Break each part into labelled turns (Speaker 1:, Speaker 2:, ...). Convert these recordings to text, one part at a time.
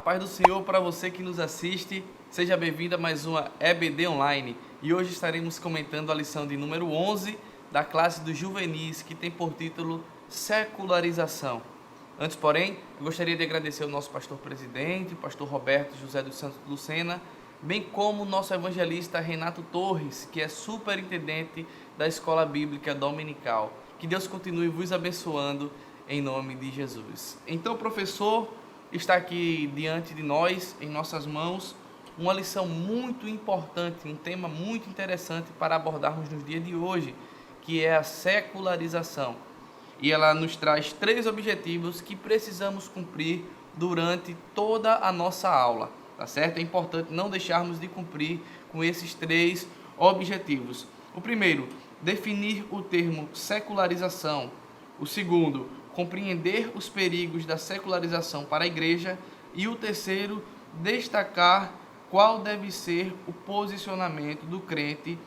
Speaker 1: paz do Senhor para você que nos assiste. Seja bem-vindo a mais uma EBD Online. E hoje estaremos comentando a lição de número 11 da classe dos juvenis, que tem por título Secularização. Antes, porém, eu gostaria de agradecer ao nosso pastor presidente, o pastor Roberto José dos Santos Lucena, bem como o nosso evangelista Renato Torres, que é superintendente da Escola Bíblica Dominical. Que Deus continue vos abençoando em nome de Jesus. Então, professor, está aqui diante de nós, em nossas mãos, uma lição muito importante, um tema muito interessante para abordarmos nos dias de hoje, que é a secularização. E ela nos traz 3 objetivos que precisamos cumprir durante toda a nossa aula, tá certo? É importante não deixarmos de cumprir com esses 3 objetivos. O primeiro, definir o termo secularização. O segundo, compreender os perigos da secularização para a igreja. E o terceiro, destacar qual deve ser o posicionamento do crente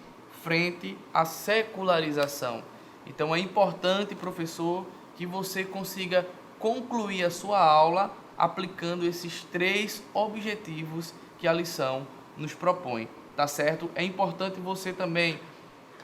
Speaker 1: frente à secularização. Então é importante, professor, que você consiga concluir a sua aula aplicando esses 3 objetivos que a lição nos propõe, tá certo? É importante você também,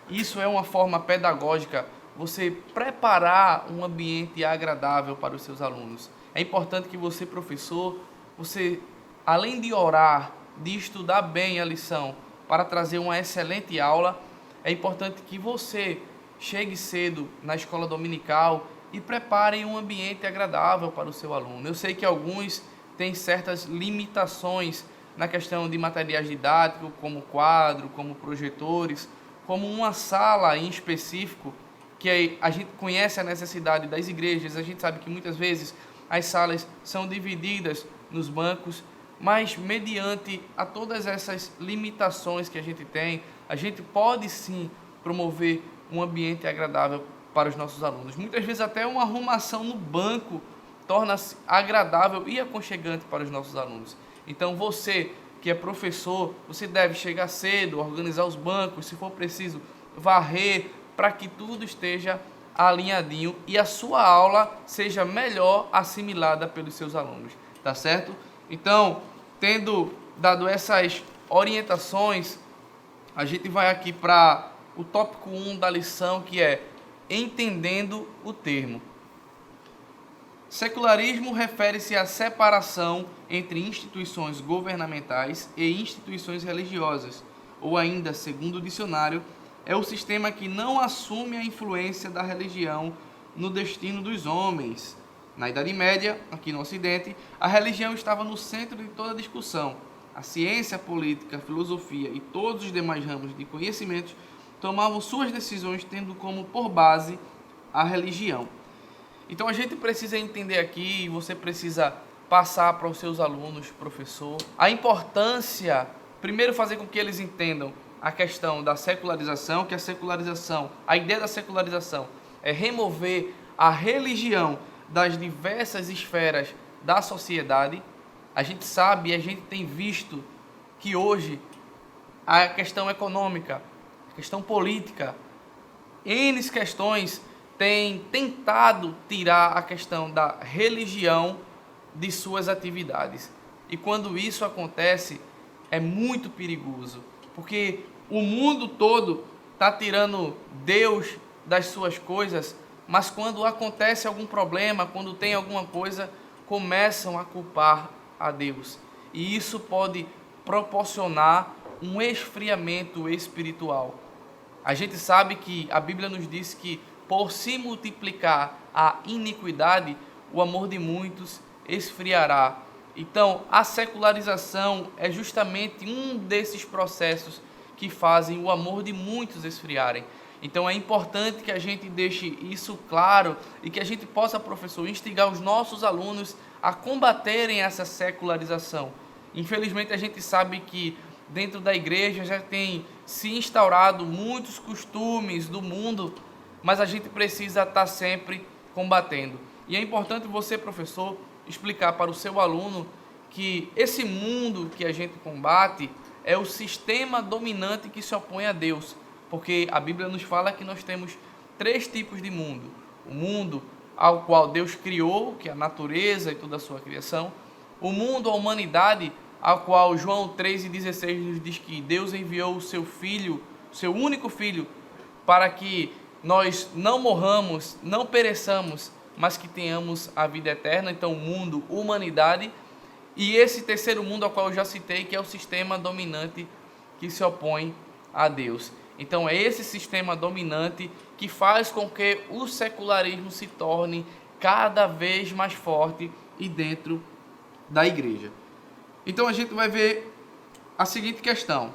Speaker 1: isso é uma forma pedagógica, você preparar um ambiente agradável para os seus alunos. É importante que você, professor, você, além de orar, de estudar bem a lição para trazer uma excelente aula, é importante que você chegue cedo na escola dominical e prepare um ambiente agradável para o seu aluno. Eu sei que alguns têm certas limitações na questão de materiais didáticos, como quadro, como projetores, como uma sala em específico, que a gente conhece a necessidade das igrejas, a gente sabe que muitas vezes as salas são divididas nos bancos, mas mediante a todas essas limitações que a gente pode sim promover um ambiente agradável para os nossos alunos. Muitas vezes até uma arrumação no banco torna-se agradável e aconchegante para os nossos alunos. Então você que é professor, você deve chegar cedo, organizar os bancos, se for preciso, varrer, para que tudo esteja alinhadinho e a sua aula seja melhor assimilada pelos seus alunos, tá certo? Então, tendo dado essas orientações, a gente vai aqui para o tópico 1 da lição, que é entendendo o termo. Secularismo refere-se à separação entre instituições governamentais e instituições religiosas, ou ainda, segundo o dicionário, é o sistema que não assume a influência da religião no destino dos homens. Na Idade Média, aqui no Ocidente, a religião estava no centro de toda a discussão. A ciência, a política, a filosofia e todos os demais ramos de conhecimentos tomavam suas decisões tendo como por base a religião. Então a gente precisa entender aqui, e você precisa passar para os seus alunos, professor, a importância, primeiro fazer com que eles entendam a questão da secularização, que a secularização, a ideia da secularização é remover a religião das diversas esferas da sociedade. A gente sabe e a gente tem visto que hoje a questão econômica, a questão política, N questões têm tentado tirar a questão da religião de suas atividades. E quando isso acontece, é muito perigoso, porque o mundo todo está tirando Deus das suas coisas, mas quando acontece algum problema, quando tem alguma coisa, começam a culpar a Deus. E isso pode proporcionar um esfriamento espiritual. A gente sabe que a Bíblia nos diz que por se multiplicar a iniquidade, o amor de muitos esfriará. Então, a secularização é justamente um desses processos que fazem o amor de muitos esfriarem. Então, é importante que a gente deixe isso claro e que a gente possa, professor, instigar os nossos alunos a combaterem essa secularização. Infelizmente, a gente sabe que dentro da igreja já tem se instaurado muitos costumes do mundo, mas a gente precisa estar sempre combatendo. E é importante você, professor, explicar para o seu aluno que esse mundo que a gente combate é o sistema dominante que se opõe a Deus, porque a Bíblia nos fala que nós temos 3 tipos de mundo: o mundo ao qual Deus criou, que é a natureza e toda a sua criação; O mundo, a humanidade, a qual João 3,16 nos diz que Deus enviou o seu Filho, seu único Filho, para que nós não morramos, não pereçamos, mas que tenhamos a vida eterna. Então, mundo, humanidade, e esse terceiro mundo ao qual eu já citei, que é o sistema dominante que se opõe a Deus. Então, é esse sistema dominante que faz com que o secularismo se torne cada vez mais forte e dentro da igreja. Então, a gente vai ver a seguinte questão.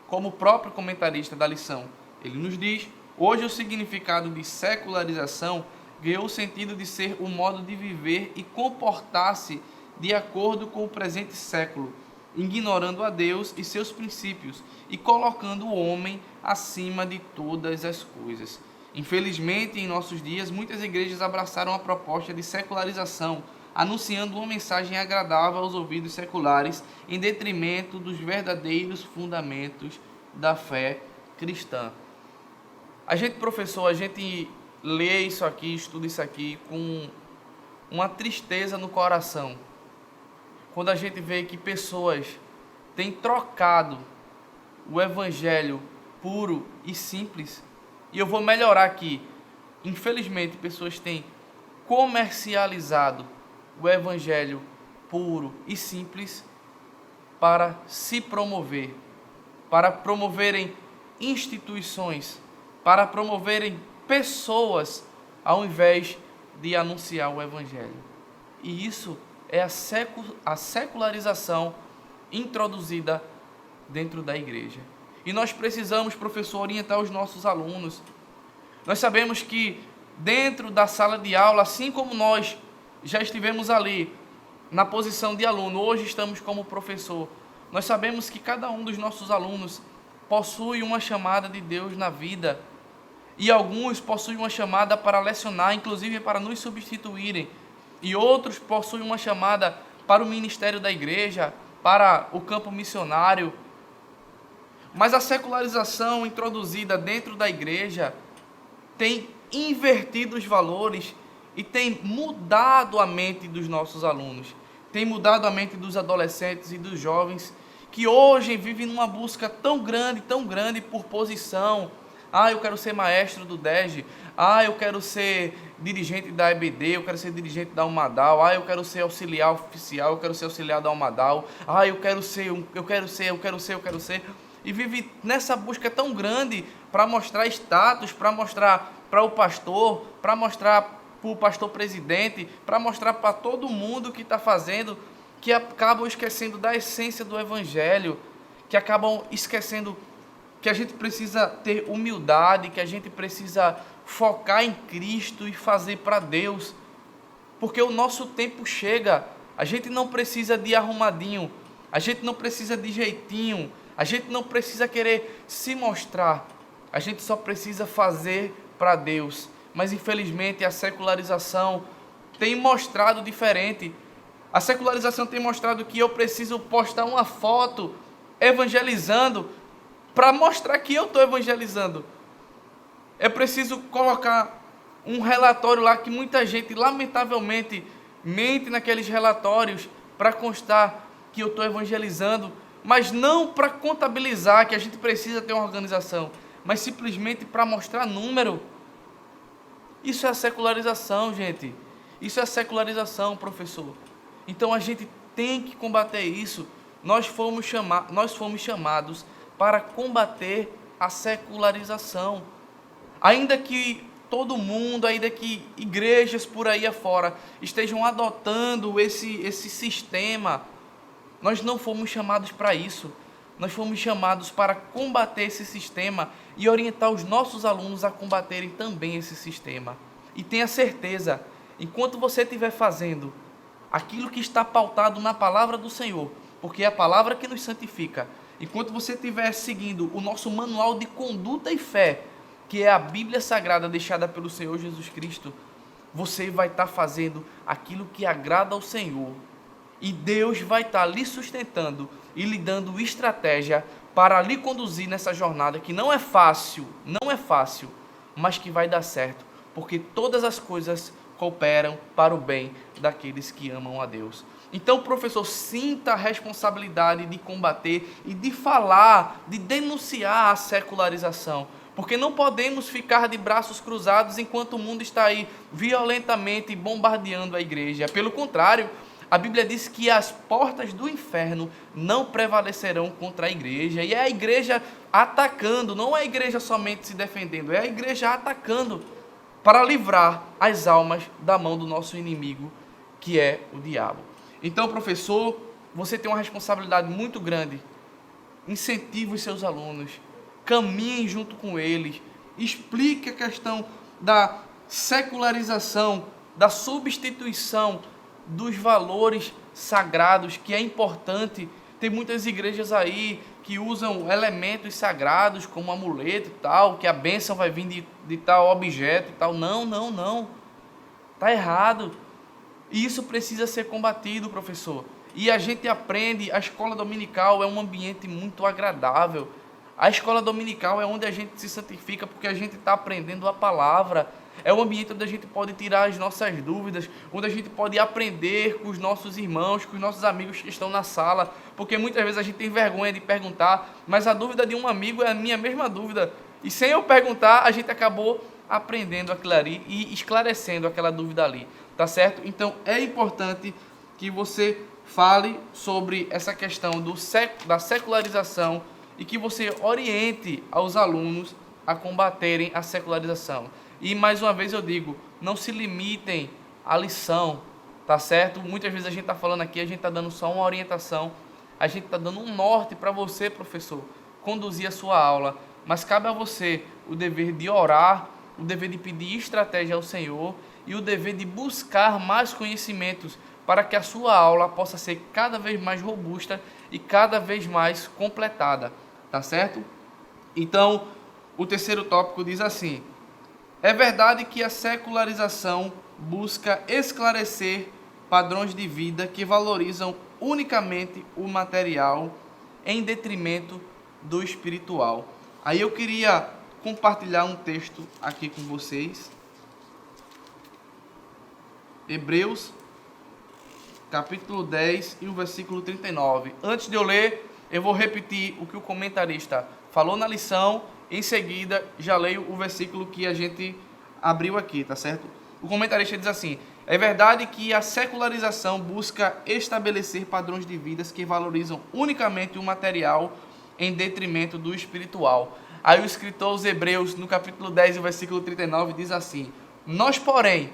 Speaker 1: Como o próprio comentarista da lição, ele nos diz: hoje o significado de secularização ganhou o sentido de ser o modo de viver e comportar-se de acordo com o presente século, ignorando a Deus e seus princípios e colocando o homem acima de todas as coisas. Infelizmente, em nossos dias, muitas igrejas abraçaram a proposta de secularização, anunciando uma mensagem agradável aos ouvidos seculares, em detrimento dos verdadeiros fundamentos da fé cristã. A gente, professor, a gente lê isso aqui, estuda isso aqui com uma tristeza no coração, quando a gente vê que pessoas têm trocado o evangelho puro e simples. E eu vou melhorar aqui. Infelizmente, pessoas têm comercializado o evangelho puro e simples para se promover, para promoverem instituições, para promoverem pessoas, ao invés de anunciar o evangelho. E isso é a secularização introduzida dentro da igreja. E nós precisamos, professor, orientar os nossos alunos. Nós sabemos que dentro da sala de aula, assim como nós já estivemos ali na posição de aluno, hoje estamos como professor. Nós sabemos que cada um dos nossos alunos possui uma chamada de Deus na vida. E alguns possuem uma chamada para lecionar, inclusive para nos substituírem. E outros possuem uma chamada para o ministério da igreja, para o campo missionário. Mas a secularização introduzida dentro da igreja tem invertido os valores e tem mudado a mente dos nossos alunos. Tem mudado a mente dos adolescentes e dos jovens que hoje vivem numa busca tão grande por posição. Eu quero ser maestro do DEG. Eu quero ser dirigente da EBD. Eu quero ser dirigente da Almadal. Eu quero ser auxiliar oficial. Eu quero ser auxiliar da Almadal. Eu quero ser. E vive nessa busca tão grande para mostrar status, para mostrar para o pastor, para mostrar para o pastor presidente, para mostrar para todo mundo que está fazendo, que acabam esquecendo da essência do evangelho, que acabam esquecendo que a gente precisa ter humildade, que a gente precisa focar em Cristo e fazer para Deus, porque o nosso tempo chega. A gente não precisa de arrumadinho, a gente não precisa de jeitinho, a gente não precisa querer se mostrar, a gente só precisa fazer para Deus. Mas infelizmente a secularização tem mostrado diferente. A secularização tem mostrado que eu preciso postar uma foto evangelizando para mostrar que eu estou evangelizando. É preciso colocar um relatório lá que muita gente, lamentavelmente, mente naqueles relatórios para constar que eu estou evangelizando, mas não para contabilizar que a gente precisa ter uma organização, mas simplesmente para mostrar número. Isso é a secularização, gente. Isso é a secularização, professor. Então a gente tem que combater isso. Nós fomos chamados para combater a secularização. Ainda que todo mundo, ainda que igrejas por aí afora estejam adotando esse sistema, nós não fomos chamados para isso. Nós fomos chamados para combater esse sistema e orientar os nossos alunos a combaterem também esse sistema. E tenha certeza, enquanto você estiver fazendo aquilo que está pautado na palavra do Senhor, porque é a palavra que nos santifica, enquanto você estiver seguindo o nosso manual de conduta e fé, que é a Bíblia Sagrada deixada pelo Senhor Jesus Cristo, você vai estar fazendo aquilo que agrada ao Senhor. E Deus vai estar lhe sustentando e lhe dando estratégia para lhe conduzir nessa jornada que não é fácil, mas que vai dar certo, porque todas as coisas cooperam para o bem daqueles que amam a Deus. Então, professor, sinta a responsabilidade de combater e de falar, de denunciar a secularização. Porque não podemos ficar de braços cruzados enquanto o mundo está aí violentamente bombardeando a igreja. Pelo contrário, a Bíblia diz que as portas do inferno não prevalecerão contra a igreja. E é a igreja atacando, não é a igreja somente se defendendo, é a igreja atacando para livrar as almas da mão do nosso inimigo, que é o diabo. Então, professor, você tem uma responsabilidade muito grande. Incentive os seus alunos, caminhem junto com eles, explique a questão da secularização, da substituição dos valores sagrados, que é importante. Tem muitas igrejas aí que usam elementos sagrados como amuleto e tal, que a bênção vai vir de tal objeto e tal. Não. Está errado. E isso precisa ser combatido, professor. E a gente aprende, a escola dominical é um ambiente muito agradável. A escola dominical é onde a gente se santifica porque a gente está aprendendo a palavra. É um ambiente onde a gente pode tirar as nossas dúvidas, onde a gente pode aprender com os nossos irmãos, com os nossos amigos que estão na sala. Porque muitas vezes a gente tem vergonha de perguntar, mas a dúvida de um amigo é a minha mesma dúvida. E sem eu perguntar, a gente acabou aprendendo aquilo ali e esclarecendo aquela dúvida ali. Tá certo? Então é importante que você fale sobre essa questão da secularização e que você oriente aos alunos a combaterem a secularização. E mais uma vez eu digo, não se limitem à lição, tá certo? Muitas vezes a gente está falando aqui, a gente está dando só uma orientação, a gente está dando um norte para você, professor, conduzir a sua aula, mas cabe a você o dever de orar, o dever de pedir estratégia ao Senhor e o dever de buscar mais conhecimentos para que a sua aula possa ser cada vez mais robusta e cada vez mais completada, tá certo? Então, o terceiro tópico diz assim: é verdade que a secularização busca esclarecer padrões de vida que valorizam unicamente o material em detrimento do espiritual. Aí eu queria compartilhar um texto aqui com vocês. Hebreus, capítulo 10 e o versículo 39. Antes de eu ler, eu vou repetir o que o comentarista falou na lição. Em seguida, já leio o versículo que a gente abriu aqui, tá certo? O comentarista diz assim: é verdade que a secularização busca estabelecer padrões de vidas que valorizam unicamente o material em detrimento do espiritual. Aí o escritor aos Hebreus, no capítulo 10 e o versículo 39, diz assim: nós, porém,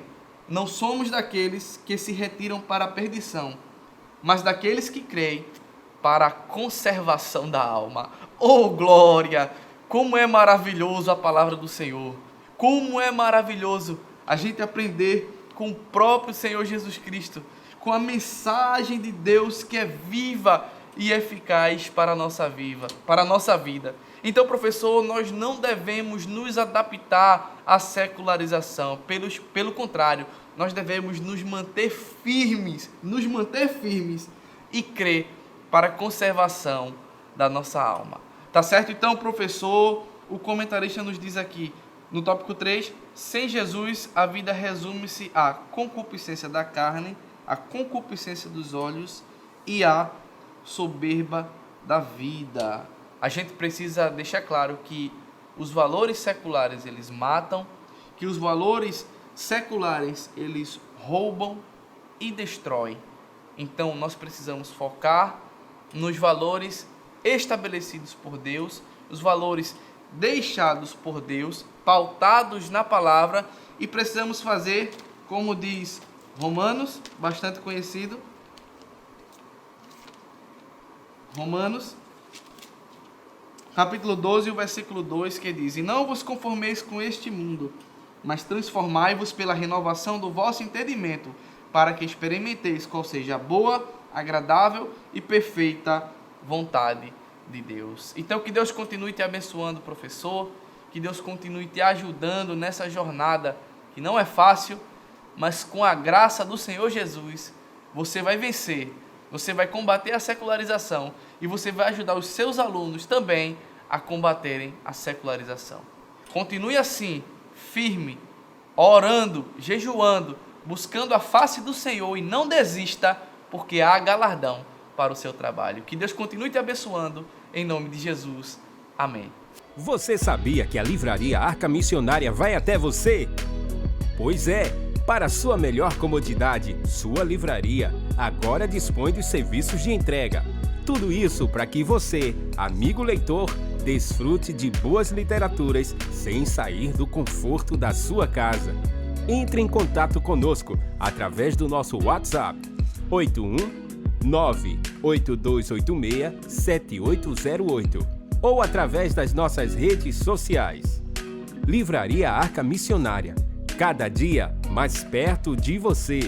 Speaker 1: não somos daqueles que se retiram para a perdição, mas daqueles que creem para a conservação da alma. Oh, glória! Como é maravilhoso a palavra do Senhor! Como é maravilhoso a gente aprender com o próprio Senhor Jesus Cristo, com a mensagem de Deus que é viva e eficaz para a nossa vida. Então, professor, nós não devemos nos adaptar à secularização. Pelo contrário, nós devemos nos manter firmes e crer para a conservação da nossa alma. Tá certo? Então, professor, o comentarista nos diz aqui, no tópico 3, sem Jesus, a vida resume-se à concupiscência da carne, à concupiscência dos olhos e à soberba da vida. A gente precisa deixar claro que os valores seculares, eles matam, que os valores seculares, eles roubam e destroem. Então, nós precisamos focar nos valores estabelecidos por Deus, os valores deixados por Deus, pautados na palavra, e precisamos fazer, como diz Romanos, bastante conhecido, Romanos, capítulo 12, o versículo 2, que diz: e não vos conformeis com este mundo, mas transformai-vos pela renovação do vosso entendimento, para que experimenteis qual seja a boa, agradável e perfeita vontade de Deus. Então, que Deus continue te abençoando, professor, que Deus continue te ajudando nessa jornada, que não é fácil, mas com a graça do Senhor Jesus, você vai vencer, você vai combater a secularização e você vai ajudar os seus alunos também a combaterem a secularização. Continue assim, firme, orando, jejuando, buscando a face do Senhor, e não desista, porque há galardão para o seu trabalho. Que Deus continue te abençoando, em nome de Jesus. Amém.
Speaker 2: Você sabia que a Livraria Arca Missionária vai até você? Pois é, para sua melhor comodidade, sua livraria agora dispõe dos serviços de entrega. Tudo isso para que você, amigo leitor, desfrute de boas literaturas sem sair do conforto da sua casa. Entre em contato conosco através do nosso WhatsApp 81982867808 ou através das nossas redes sociais. Livraria Arca Missionária, cada dia mais perto de você.